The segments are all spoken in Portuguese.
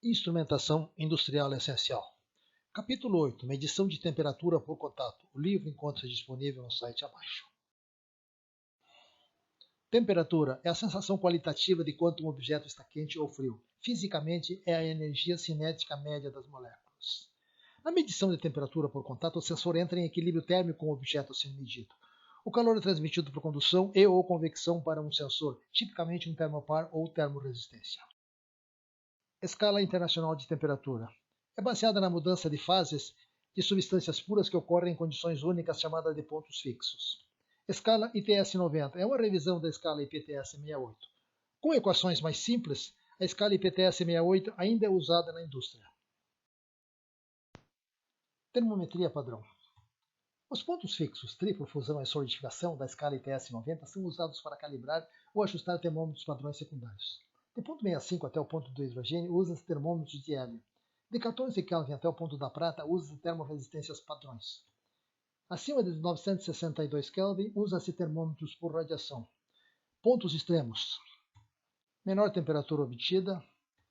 Instrumentação industrial essencial. Capítulo 8. Medição de temperatura por contato. O livro encontra-se disponível no site abaixo. Temperatura é a sensação qualitativa de quanto um objeto está quente ou frio. Fisicamente, é a energia cinética média das moléculas. Na medição de temperatura por contato, o sensor entra em equilíbrio térmico com o objeto a ser medido. O calor é transmitido por condução e ou convecção para um sensor, tipicamente um termopar ou termoresistência. Escala Internacional de Temperatura. É baseada na mudança de fases de substâncias puras que ocorrem em condições únicas chamadas de pontos fixos. Escala ITS 90 é uma revisão da escala IPTS 68. Com equações mais simples, a escala IPTS 68 ainda é usada na indústria. Termometria padrão. Os pontos fixos, triplo fusão e solidificação da escala ITS 90 são usados para calibrar ou ajustar termômetros padrões secundários. De ponto 65 até o ponto do hidrogênio, usa-se termômetros de hélio. De 14 Kelvin até o ponto da prata, usa-se termorresistências padrões. Acima de 962 Kelvin, usa-se termômetros por radiação. Pontos extremos. Menor temperatura obtida,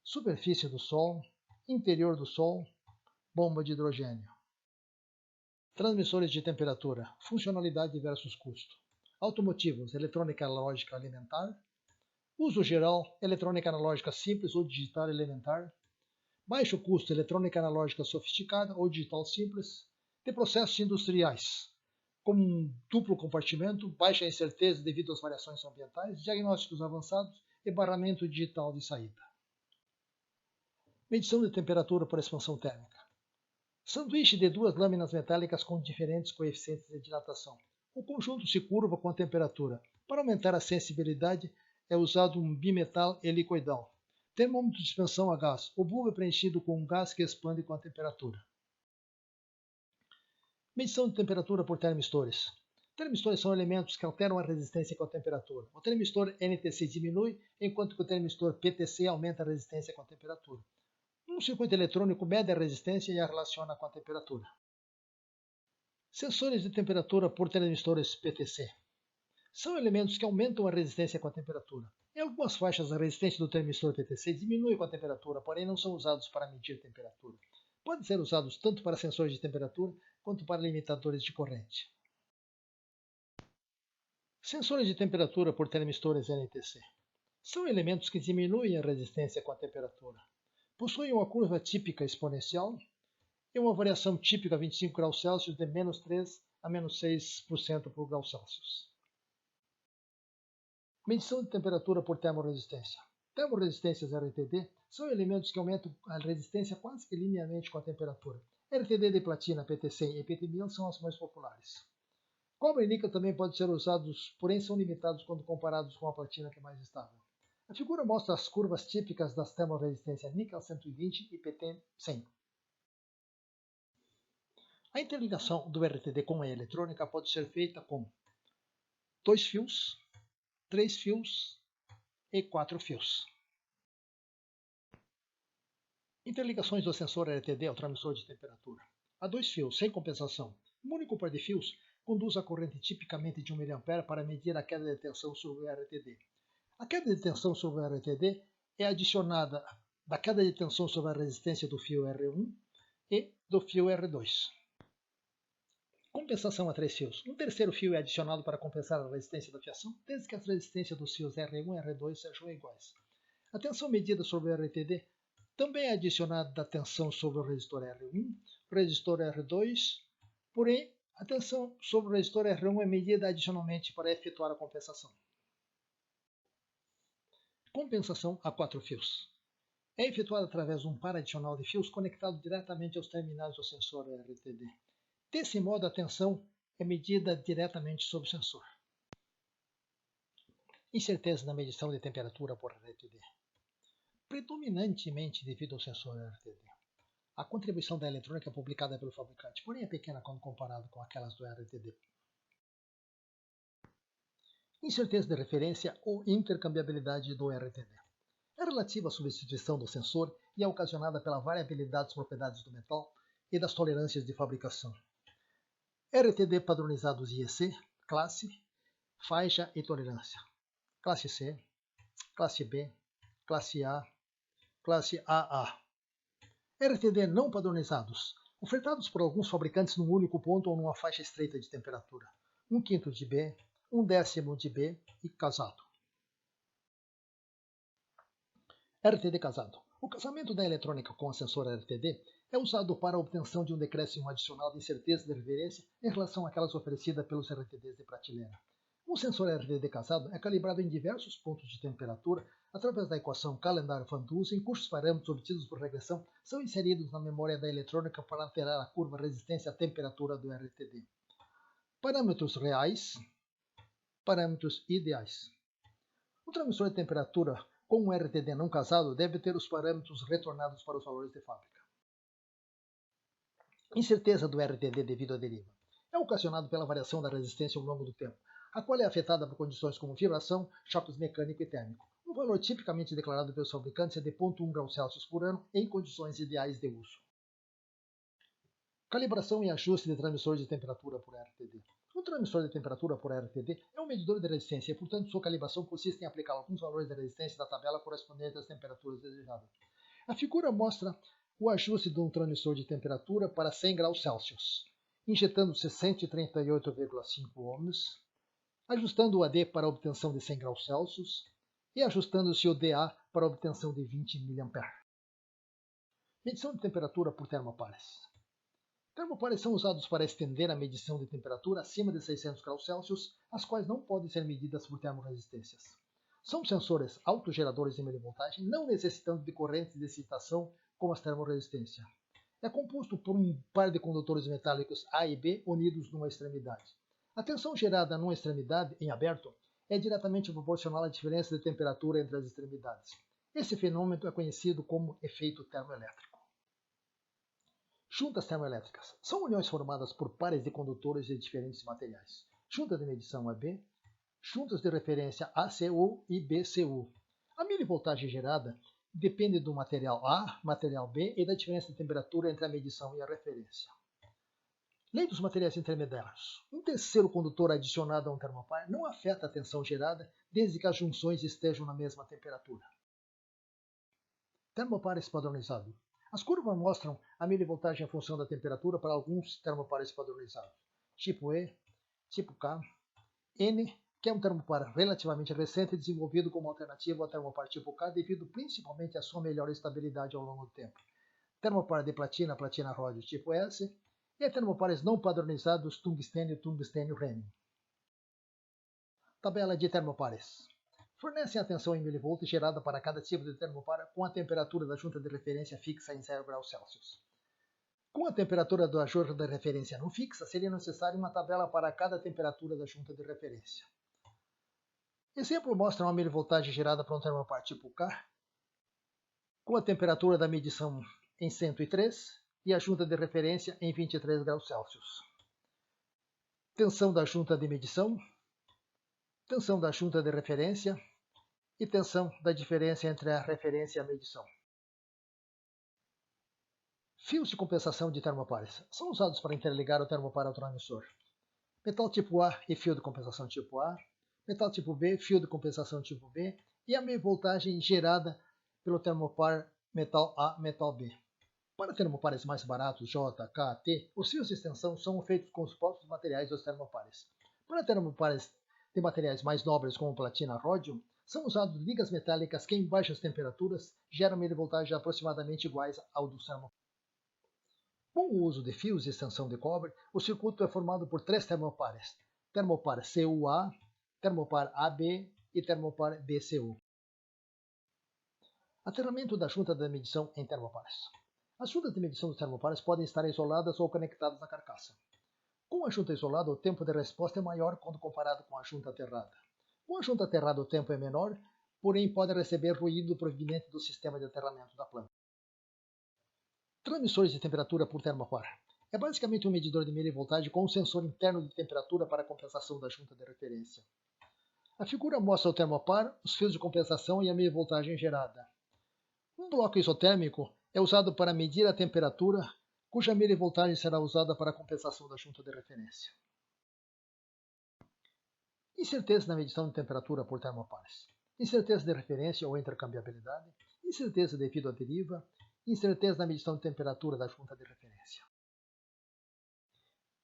superfície do Sol, interior do Sol, bomba de hidrogênio. Transmissores de temperatura, funcionalidade versus custo. Automotivos, eletrônica analógica alimentar. Uso geral, eletrônica analógica simples ou digital elementar. Baixo custo, eletrônica analógica sofisticada ou digital simples. De processos industriais, como um duplo compartimento, baixa incerteza devido às variações ambientais, diagnósticos avançados e barramento digital de saída. Medição de temperatura por expansão térmica. Sanduíche de duas lâminas metálicas com diferentes coeficientes de dilatação. O conjunto se curva com a temperatura. Para aumentar a sensibilidade, é usado um bimetal helicoidal. Termômetro de expansão a gás. O bulbo é preenchido com um gás que expande com a temperatura. Medição de temperatura por termistores. Termistores são elementos que alteram a resistência com a temperatura. O termistor NTC diminui, enquanto que o termistor PTC aumenta a resistência com a temperatura. Um circuito eletrônico mede a resistência e a relaciona com a temperatura. Sensores de temperatura por termistores PTC. São elementos que aumentam a resistência com a temperatura. Em algumas faixas, a resistência do termistor PTC diminui com a temperatura, porém não são usados para medir temperatura. Podem ser usados tanto para sensores de temperatura quanto para limitadores de corrente. Sensores de temperatura por termistores NTC. São elementos que diminuem a resistência com a temperatura. Possuem uma curva típica exponencial e uma variação típica a 25 graus Celsius de menos 3 a menos 6% por grau Celsius. Medição de temperatura por termoresistência. Termoresistências RTD são elementos que aumentam a resistência quase que linearmente com a temperatura. RTD de platina, PT100 e PT1000 são as mais populares. Cobre e níquel também podem ser usados, porém são limitados quando comparados com a platina, que é mais estável. A figura mostra as curvas típicas das termoresistências níquel 120 e PT 100. A interligação do RTD com a eletrônica pode ser feita com 2 fios, 3 fios e 4 fios. Interligações do sensor RTD ao transmissor de temperatura. Há 2 fios, sem compensação. Um único par de fios conduz a corrente tipicamente de 1 mA para medir a queda de tensão sobre o RTD. A queda de tensão sobre o RTD é adicionada da queda de tensão sobre a resistência do fio R1 e do fio R2. Compensação a 3 fios. Um terceiro fio é adicionado para compensar a resistência da fiação, desde que as resistências dos fios R1 e R2 sejam iguais. A tensão medida sobre o RTD também é adicionada da tensão sobre o resistor R1, resistor R2, porém a tensão sobre o resistor R1 é medida adicionalmente para efetuar a compensação. Compensação a 4 fios. É efetuada através de um par adicional de fios conectado diretamente aos terminais do sensor RTD. Desse modo, a tensão é medida diretamente sobre o sensor. Incerteza na medição de temperatura por RTD. Predominantemente devido ao sensor RTD. A contribuição da eletrônica é publicada pelo fabricante, porém é pequena quando comparado com aquelas do RTD. Incerteza de referência ou intercambiabilidade do RTD. É relativa à substituição do sensor e é ocasionada pela variabilidade das propriedades do metal e das tolerâncias de fabricação. RTD padronizados IEC, classe, faixa e tolerância. Classe C, classe B, classe A, classe AA. RTD não padronizados, ofertados por alguns fabricantes num único ponto ou numa faixa estreita de temperatura. 1/5 de B, 1/10 de B e casado. RTD casado. O casamento da eletrônica com a sensora RTD é usado para a obtenção de um decréscimo adicional de incerteza de referência em relação àquelas oferecidas pelos RTDs de prateleira. Um sensor RTD casado é calibrado em diversos pontos de temperatura através da equação Calendar-Van Dusen, cujos parâmetros obtidos por regressão são inseridos na memória da eletrônica para alterar a curva resistência à temperatura do RTD. Parâmetros reais, parâmetros ideais. O transmissor de temperatura com um RTD não casado deve ter os parâmetros retornados para os valores de fábrica. Incerteza do RTD devido à deriva. É ocasionado pela variação da resistência ao longo do tempo, a qual é afetada por condições como vibração, choques mecânico e térmico. Um valor tipicamente declarado pelos fabricantes é de 0,1 graus Celsius por ano em condições ideais de uso. Calibração e ajuste de transmissor de temperatura por RTD. Um transmissor de temperatura por RTD é um medidor de resistência e, portanto, sua calibração consiste em aplicar alguns valores de resistência da tabela correspondente às temperaturas desejadas. A figura mostra o ajuste de um transmissor de temperatura para 100 graus Celsius, injetando-se 138,5 ohms, ajustando o AD para a obtenção de 100 graus Celsius e ajustando-se o DA para a obtenção de 20 mA. Medição de temperatura por termopares. Termopares são usados para estender a medição de temperatura acima de 600 graus Celsius, as quais não podem ser medidas por termoresistências. São sensores autogeradores de milivoltagem, não necessitando de correntes de excitação como as termoresistências. É composto por um par de condutores metálicos A e B unidos numa extremidade. A tensão gerada numa extremidade, em aberto, é diretamente proporcional à diferença de temperatura entre as extremidades. Esse fenômeno é conhecido como efeito termoelétrico. Juntas termoelétricas. São uniões formadas por pares de condutores de diferentes materiais. Junta de medição AB, juntas de referência ACU e BCU. A milivoltagem gerada depende do material A, material B e da diferença de temperatura entre a medição e a referência. Lei dos materiais intermediários. Um terceiro condutor adicionado a um termopar não afeta a tensão gerada desde que as junções estejam na mesma temperatura. Termopares padronizado. As curvas mostram a milivoltagem em função da temperatura para alguns termopares padronizados. Tipo E, tipo K, N, que é um termopar relativamente recente desenvolvido como alternativa ao termopar tipo K devido principalmente à sua melhor estabilidade ao longo do tempo. Termopar de platina, platina-ródio tipo S, e termopares não padronizados tungstênio, tungstênio-rênio. Tabela de termopares. Fornecem a tensão em milivolt gerada para cada tipo de termopar com a temperatura da junta de referência fixa em 0 graus Celsius. Com a temperatura da junta de referência não fixa, seria necessário uma tabela para cada temperatura da junta de referência. Exemplo mostra uma milivoltagem gerada para um termopar tipo K, com a temperatura da medição em 103 e a junta de referência em 23 graus Celsius. Tensão da junta de medição, tensão da junta de referência e tensão da diferença entre a referência e a medição. Fios de compensação de termopares são usados para interligar o termopar ao transmissor. Metal tipo A e fio de compensação tipo A, metal tipo B, fio de compensação tipo B e a meia voltagem gerada pelo termopar metal A, metal B. Para termopares mais baratos, J, K, T, os fios de extensão são feitos com os próprios materiais dos termopares. Para termopares de materiais mais nobres como platina, ródio, são usadas ligas metálicas que em baixas temperaturas geram milivoltagens aproximadamente iguais ao do termopar. Com o uso de fios de extensão de cobre, o circuito é formado por 3 termopares: termopar CUA, termopar AB e termopar BCU. Aterramento da junta de medição em termopares. As juntas de medição dos termopares podem estar isoladas ou conectadas na carcaça. Com a junta isolada, o tempo de resposta é maior quando comparado com a junta aterrada. Com a junta aterrada, o tempo é menor, porém pode receber ruído proveniente do sistema de aterramento da planta. Transmissores de temperatura por termopar. É basicamente um medidor de milivoltagem com um sensor interno de temperatura para compensação da junta de referência. A figura mostra o termopar, os fios de compensação e a milivoltagem gerada. Um bloco isotérmico é usado para medir a temperatura, cuja milivoltagem será usada para a compensação da junta de referência. Incerteza na medição de temperatura por termopares. Incerteza de referência ou intercambiabilidade, incerteza devido à deriva, Incerteza na medição de temperatura da junta de referência.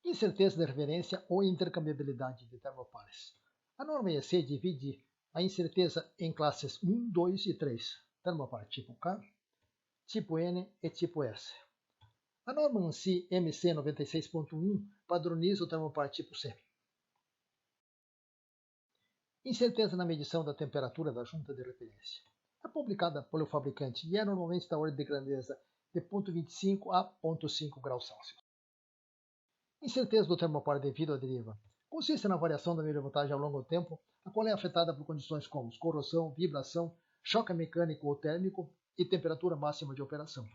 Incerteza de referência ou intercambiabilidade de termopares. A norma EC divide a incerteza em classes 1, 2 e 3, termopar tipo K, tipo N e tipo S. A norma ANSI MC 96.1 padroniza o termopar tipo C. Incerteza na medição da temperatura da junta de referência. É publicada pelo fabricante e é normalmente da ordem de grandeza de 0,25 a 0,5 graus Celsius. Incerteza do termopar devido à deriva. Consiste na variação da milivoltagem ao longo do tempo, a qual é afetada por condições como corrosão, vibração, choque mecânico ou térmico e temperatura máxima de operação.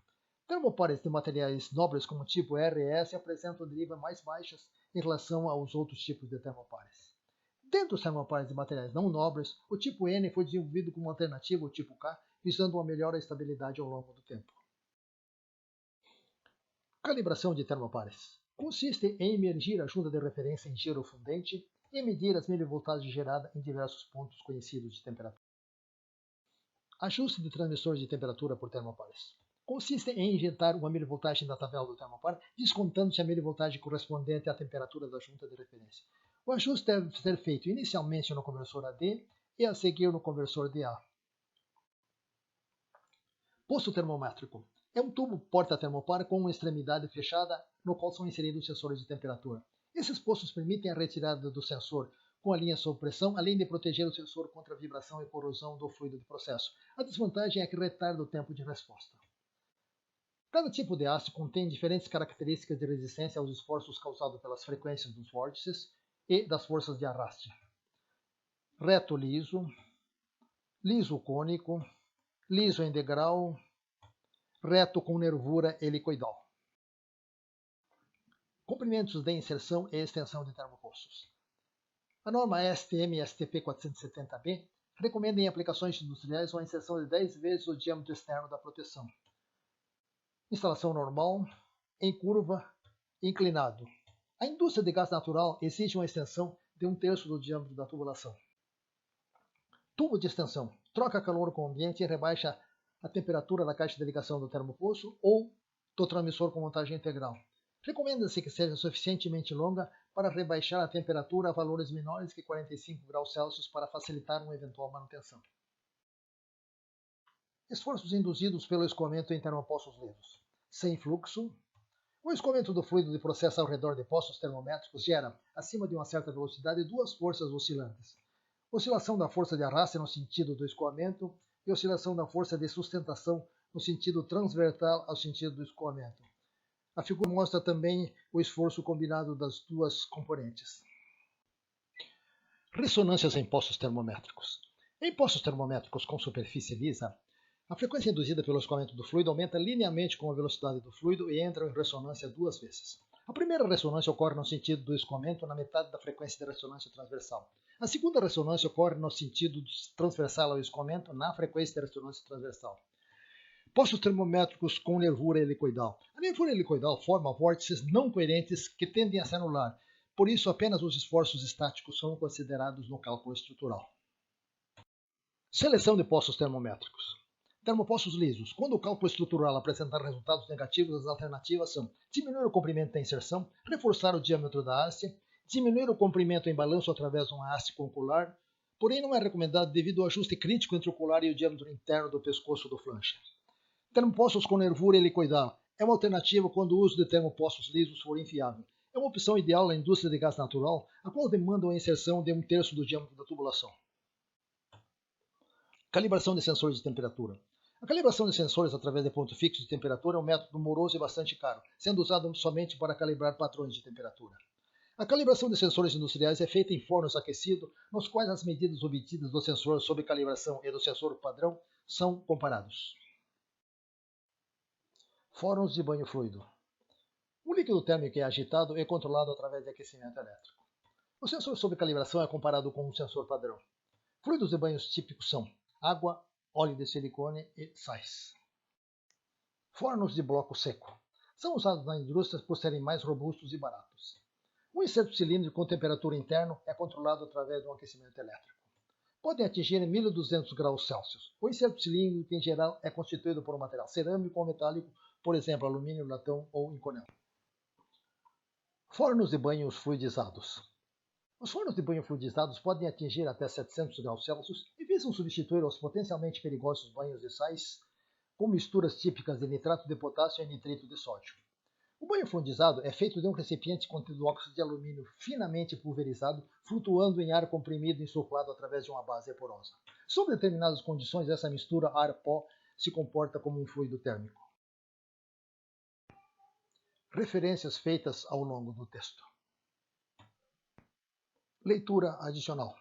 Termopares de materiais nobres como tipo R e S apresentam derivas mais baixas em relação aos outros tipos de termopares. Dentro dos termopares de materiais não nobres, o tipo N foi desenvolvido como alternativa ao tipo K, visando uma melhor estabilidade ao longo do tempo. Calibração de termopares. Consiste em emergir a junta de referência em giro fundente e medir as milivoltagens geradas em diversos pontos conhecidos de temperatura. Ajuste de transmissores de temperatura por termopares. Consiste em injetar uma milivoltagem da tabela do termopar, descontando-se a milivoltagem correspondente à temperatura da junta de referência. O ajuste deve ser feito inicialmente no conversor AD e a seguir no conversor DA. Posto termométrico. É um tubo porta-termopar com uma extremidade fechada no qual são inseridos sensores de temperatura. Esses postos permitem a retirada do sensor com a linha sob pressão, além de proteger o sensor contra a vibração e corrosão do fluido de processo. A desvantagem é que retarda o tempo de resposta. Cada tipo de haste contém diferentes características de resistência aos esforços causados pelas frequências dos vórtices e das forças de arraste. Reto liso, liso cônico, liso em degrau, reto com nervura helicoidal. Comprimentos de inserção e extensão de termopostos. A norma STM STP 470B recomenda em aplicações industriais uma inserção de 10 vezes o diâmetro externo da proteção. Instalação normal, em curva, inclinado. A indústria de gás natural exige uma extensão de 1/3 do diâmetro da tubulação. Tubo de extensão. Troca calor com o ambiente e rebaixa a temperatura da caixa de ligação do termoposto ou do transmissor com montagem integral. Recomenda-se que seja suficientemente longa para rebaixar a temperatura a valores menores que 45 graus Celsius para facilitar uma eventual manutenção. Esforços induzidos pelo escoamento em termopostos lisos. Sem fluxo. O escoamento do fluido de processo ao redor de postos termométricos gera, acima de uma certa velocidade, duas forças oscilantes. Oscilação da força de arraste no sentido do escoamento e oscilação da força de sustentação no sentido transversal ao sentido do escoamento. A figura mostra também o esforço combinado das duas componentes. Ressonâncias em postos termométricos. Em postos termométricos com superfície lisa, a frequência induzida pelo escoamento do fluido aumenta linearmente com a velocidade do fluido e entra em ressonância duas vezes. A primeira ressonância ocorre no sentido do escoamento na metade da frequência de ressonância transversal. A segunda ressonância ocorre no sentido transversal ao escoamento na frequência de ressonância transversal. Postos termométricos com nervura helicoidal. A nervura helicoidal forma vórtices não coerentes que tendem a se anular. Por isso, apenas os esforços estáticos são considerados no cálculo estrutural. Seleção de postos termométricos. Termopostos lisos. Quando o cálculo estrutural apresentar resultados negativos, as alternativas são diminuir o comprimento da inserção, reforçar o diâmetro da haste, diminuir o comprimento em balanço através de uma haste concular, porém não é recomendado devido ao ajuste crítico entre o colar e o diâmetro interno do pescoço do flancher. Termopostos com nervura helicoidal. É uma alternativa quando o uso de termopostos lisos for inviável. É uma opção ideal na indústria de gás natural, a qual demanda uma inserção de 1/3 do diâmetro da tubulação. Calibração de sensores de temperatura. A calibração de sensores através de ponto fixo de temperatura é um método moroso e bastante caro, sendo usado somente para calibrar padrões de temperatura. A calibração de sensores industriais é feita em fornos aquecidos, nos quais as medidas obtidas do sensor sob calibração e do sensor padrão são comparados. Fornos de banho fluido. O líquido térmico é agitado e controlado através de aquecimento elétrico. O sensor sob calibração é comparado com um sensor padrão. Fluidos de banhos típicos são água, óleo de silicone e sais. Fornos de bloco seco. São usados na indústria por serem mais robustos e baratos. O inserto cilíndrico com temperatura interna é controlado através de um aquecimento elétrico. podem atingir 1200 graus Celsius. O inserto cilíndrico, em geral, é constituído por um material cerâmico ou metálico, por exemplo, alumínio, latão ou inconel. Fornos de banhos fluidizados. Os fornos de banho fluidizados podem atingir até 700 graus Celsius e visam substituir os potencialmente perigosos banhos de sais com misturas típicas de nitrato de potássio e nitrito de sódio. O banho fluidizado é feito de um recipiente contendo óxido de alumínio finamente pulverizado, flutuando em ar comprimido e insuflado através de uma base porosa. Sob determinadas condições, essa mistura ar-pó se comporta como um fluido térmico. Referências feitas ao longo do texto. Leitura adicional.